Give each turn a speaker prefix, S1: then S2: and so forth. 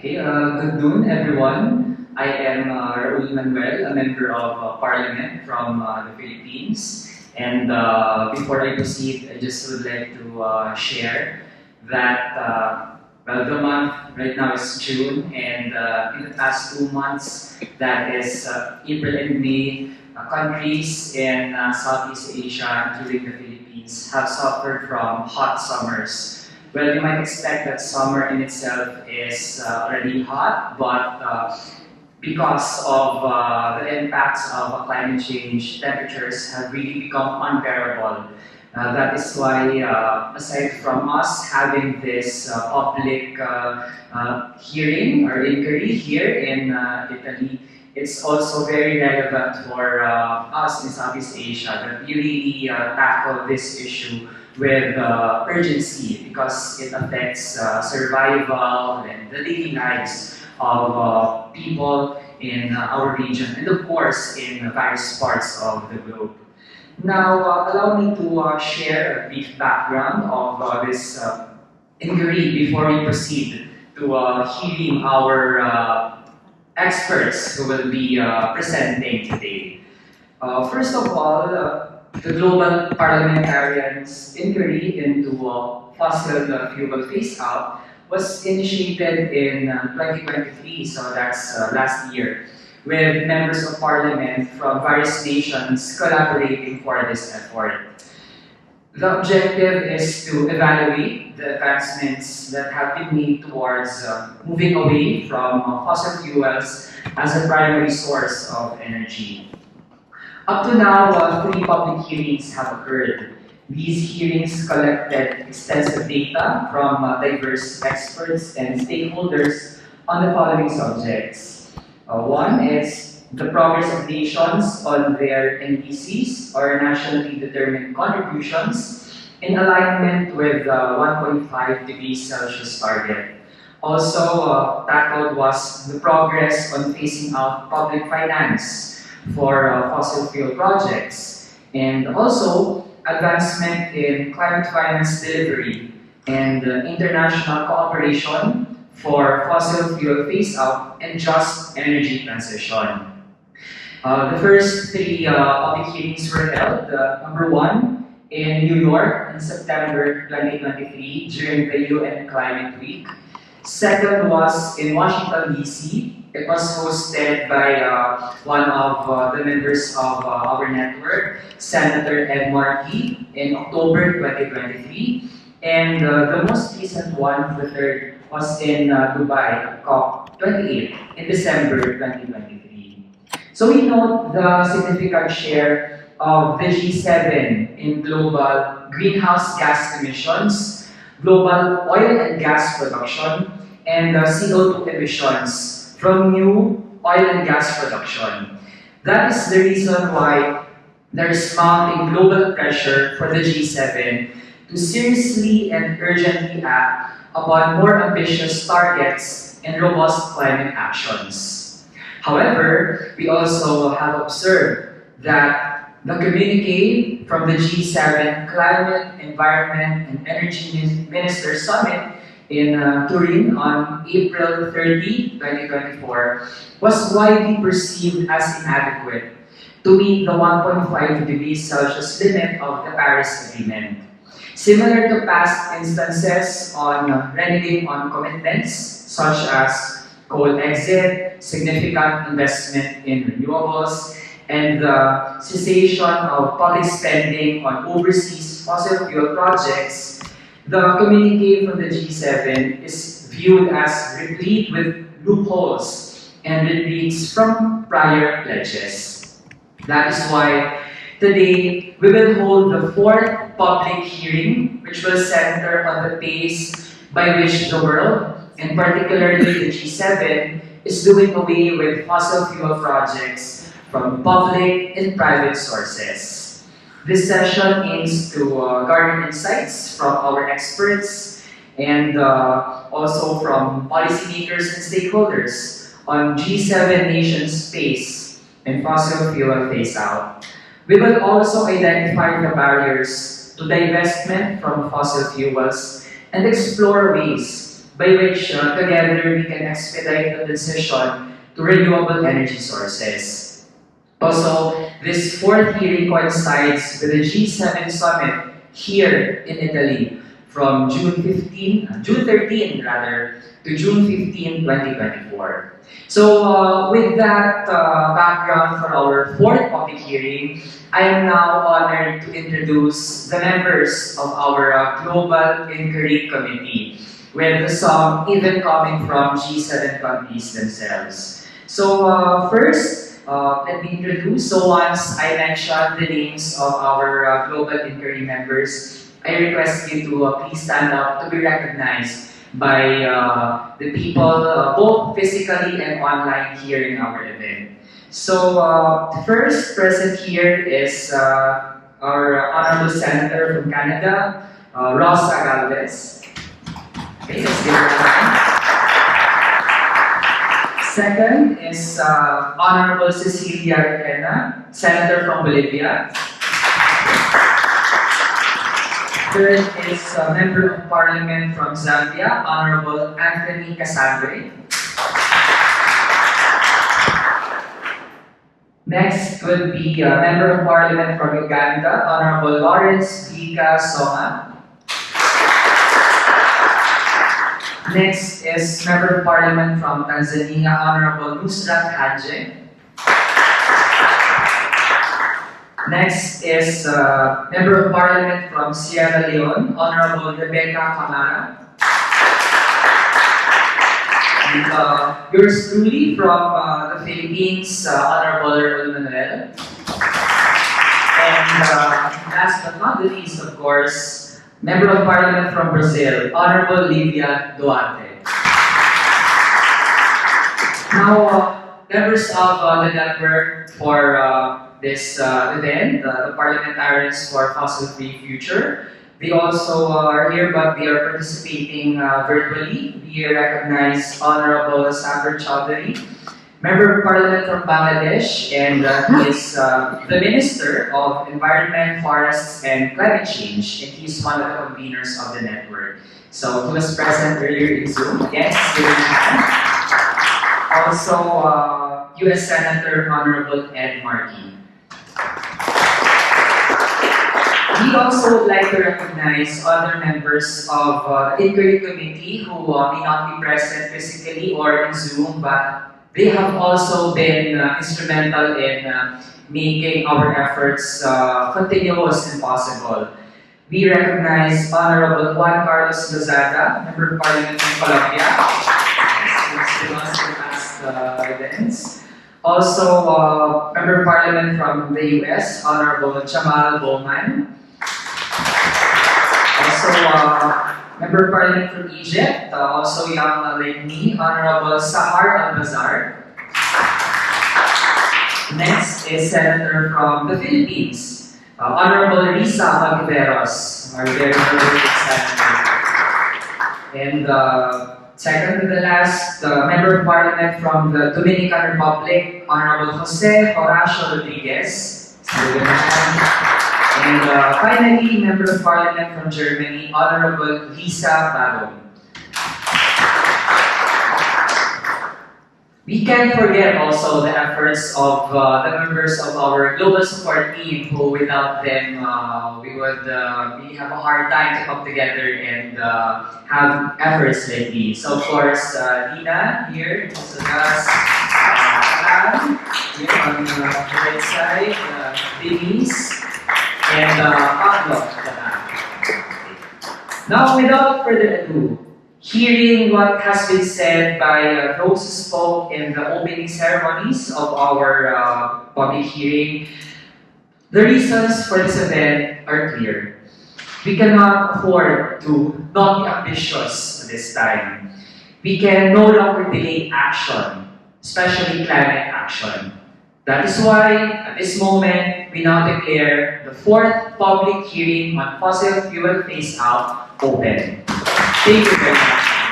S1: Okay, good noon, everyone. I am Raul Manuel, a member of Parliament from the Philippines. And before I proceed, I just would like to share that, the month right now is June, and in the past 2 months, that is April and May, countries in Southeast Asia, including the Philippines, have suffered from hot summers. Well, you might expect that summer in itself is already hot, but because of the impacts of climate change, temperatures have really become unbearable. That is why, aside from us having this public hearing or inquiry here in Italy, it's also very relevant for us in Southeast Asia that we really tackle this issue with urgency because it affects survival and the daily lives of people in our region and of course in various parts of the globe. Now, allow me to share a brief background of this inquiry before we proceed to hearing our experts who will be presenting today. First of all, the Global Parliamentarians' inquiry into fossil fuel phase-out was initiated in 2023, so that's last year, with members of parliament from various nations collaborating for this effort. The objective is to evaluate the advancements that have been made towards moving away from fossil fuels as a primary source of energy. Up to now, 3 public hearings have occurred. These hearings collected extensive data from diverse experts and stakeholders on the following subjects. One is the progress of nations on their NDCs, or nationally determined contributions, in alignment with the 1.5 degrees Celsius target. Also tackled was the progress on phasing out public finance for fossil fuel projects, and also advancement in climate finance delivery and international cooperation for fossil fuel phase-out and just energy transition. The first 3 public hearings were held. Number one, in New York in September 2023 during the UN Climate Week. Second was in Washington, D.C. It was hosted by one of the members of our network, Senator Ed Markey, in October 2023. And the most recent one, the third, was in Dubai at COP28 in December 2023. So we note the significant share of the G7 in global greenhouse gas emissions, global oil and gas production, and CO2 emissions from new oil and gas production. That is the reason why there is mounting global pressure for the G7 to seriously and urgently act upon more ambitious targets and robust climate actions. However, we also have observed that the communique from the G7 Climate, Environment, and Energy Ministers Summit in Turin on April 30, 2024, was widely perceived as inadequate to meet the 1.5 degrees Celsius limit of the Paris Agreement. Similar to past instances on reneging on commitments such as coal exit, significant investment in renewables, and the cessation of public spending on overseas fossil fuel projects, the communique from the G7 is viewed as replete with loopholes and retreats from prior pledges. That is why today we will hold the 4th public hearing, which will center on the pace by which the world, and particularly the G7, is doing away with fossil fuel projects from public and private sources. This session aims to garner insights from our experts and also from policymakers and stakeholders on G7 nations' pace and fossil fuel phase-out. We will also identify the barriers to divestment from fossil fuels and explore ways by which together we can expedite the transition to renewable energy sources. Also, this fourth hearing coincides with the G7 summit here in Italy from June 13 rather, to June 15, 2024. So with that background for our fourth public hearing, I am now honored to introduce the members of our Global Inquiry Committee, with some even coming from G7 countries themselves. So first, let me introduce. So once I mention the names of our Global Inquiry members, I request you to please stand up to be recognized by the people both physically and online here in our event. So the first present here is our Honorable Senator from Canada, Rosa Galvez. Okay, let's give her a hand. Second is Honorable Cecilia Requena, Senator from Bolivia. Third is Member of Parliament from Zambia, Honorable Anthony Casandre. Next would be Member of Parliament from Uganda, Honorable Lawrence Bika Soma. Next is Member of Parliament from Tanzania, Honorable Nusrat Haji. Next is Member of Parliament from Sierra Leone, Honorable Rebecca Camara. And yours truly from the Philippines, Honorable Raul Manuel. And last but not the least, of course, Member of Parliament from Brazil, Honorable Livia Duarte. Now, members of the network for this event, the Parliamentarians for Fossil-Free Future. They also are here, but they are participating virtually. We recognize Honorable Saber Chowdhury, Member of Parliament from Bangladesh, and he is the Minister of Environment, Forests, and Climate Change, and he's one of the conveners of the network. So he was present earlier in Zoom. Yes, give him a hand. Also, U.S. Senator Honorable Ed Markey. We also would like to recognize other members of the Inquiry Committee who may not be present physically or in Zoom, but they have also been instrumental in making our efforts continuous and possible. We recognize Honorable Juan Carlos Lozada, Member of Parliament from Colombia. He's been us in past events. Also, Member of Parliament from the US, Honorable Jamal Bowman. Also, Member of Parliament from Egypt, also young like me, Honorable Sahar Al-Bazar. Next is Senator from the Philippines, Honorable Risa Magveros, our very senator. And second to the last, Member of Parliament from the Dominican Republic, Honorable Jose Horacio Rodriguez. And finally, Member of Parliament from Germany, Honorable Lisa Baron. We can't forget also the efforts of the members of our global support team who without them we would really have a hard time to come together and have efforts like these. So of course, Dina here, also us, here on the right side, Denise, and Pablo. Now without further ado, hearing what has been said by those who spoke in the opening ceremonies of our public hearing, the reasons for this event are clear. We cannot afford to not be ambitious this time. We can no longer delay action, especially climate action. That is why, at this moment, we now declare the fourth public hearing on fossil fuel phase-out open. Thank you very much.